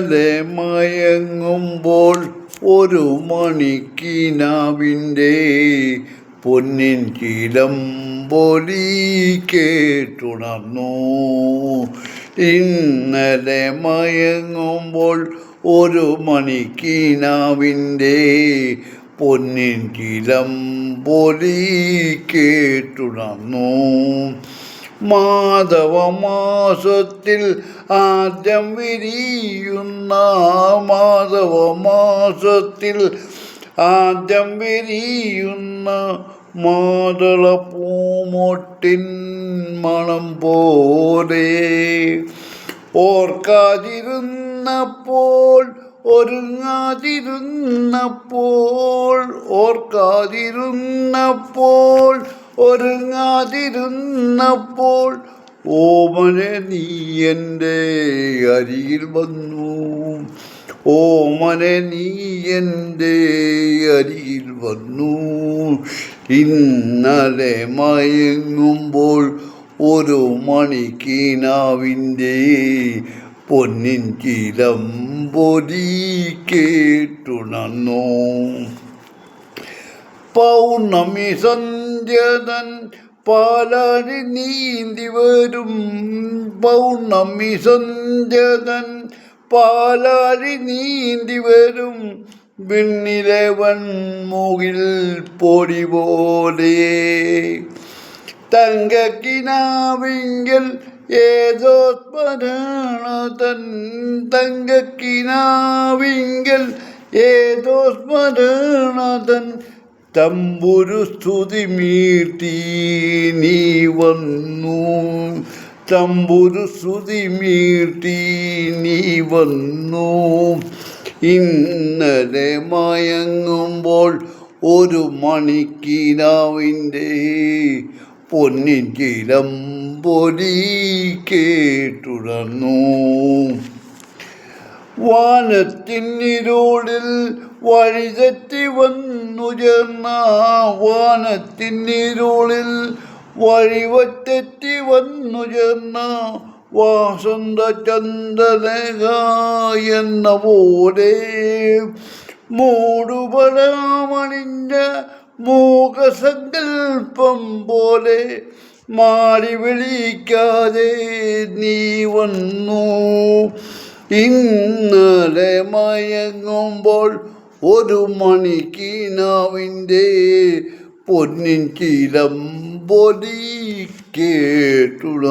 ഇന്നലെ മയങ്ങുമ്പോൾ ഒരു മണിക്കിനാവിൻ്റെ പൊന്നിൻ ചിലമ്പൊലി കേട്ടുണർന്നു. ഇന്നലെ മയങ്ങുമ്പോൾ ഒരു മണിക്കിനാവിൻ്റെ പൊന്നിൻ ചിലമ്പൊലി കേട്ടുണർന്നു. മാധവമാസത്തിൽ ആദ്യം വിരിയുന്ന മാധവമാസത്തിൽ ആദ്യം വിരിയുന്ന മാതളപ്പൂമൊട്ടിൻ മണം പോലെ ഓർക്കാതിരുന്നപ്പോൾ ഒരുങ്ങാതിരുന്നപ്പോൾ ഓർക്കാതിരുന്നപ്പോൾ ഒരുങ്ങാതിരുന്നപ്പോൾ ഓമനെ നീ എൻ്റെ അരികിൽ വന്നു. ഓമനെ നീ എൻ്റെ അരികിൽ വന്നു. ഇന്നലെ മയങ്ങുമ്പോൾ ഒരു മണിക്കിനാവിൻ്റെ പൊന്നിൻ ചിലമ്പൊലി കേട്ടുണർന്നു. പൗർണമി സന്ധ്യതൻ പാലാഴി നീന്തി വരും. പൗർണമി സന്ധ്യതൻ പാലാഴി നീന്തി വരും. വിണ്ണിലെ വൻമുകിൽ പൊടി പോലെ തങ്കക്കിനാവിങ്കൽ ഏതോ സ്മരണതൻ തങ്കക്കിനാവിങ്കൽ ഏതോ സ്മരണതൻ തമ്പുരു സ്തുതി മീട്ടി നീ വന്നു. തമ്പുരു സ്തുതി മീട്ടി നീ വന്നു. ഇന്നലെ മയങ്ങുമ്പോൾ ഒരു മണിക്കിനാവിൻ്റെ പൊന്നിൻ ചിലമ്പൊലി കേട്ടുണർന്നു. വാനത്തിന്നിരുളിൽ വഴിതെറ്റി വന്നു ചേർന്ന വാനത്തിന്നിരുളിൽ വഴിവത്തെറ്റി വന്നു ചേർന്ന വാസന്ത ചന്ദ്രലേഖ എന്ന പോലെ മൂടുപടമണിഞ്ഞ മൂകസങ്കൽപ്പം പോലെ മാറി വിളിക്കാതെ നീ വന്നു. ഇന്നലെ മയങ്ങുമ്പോൾ ഒരു മണിക്കിനാവിൻ്റെ പൊന്നിൻ ചിലമ്പൊലി കേട്ടുണർന്നു.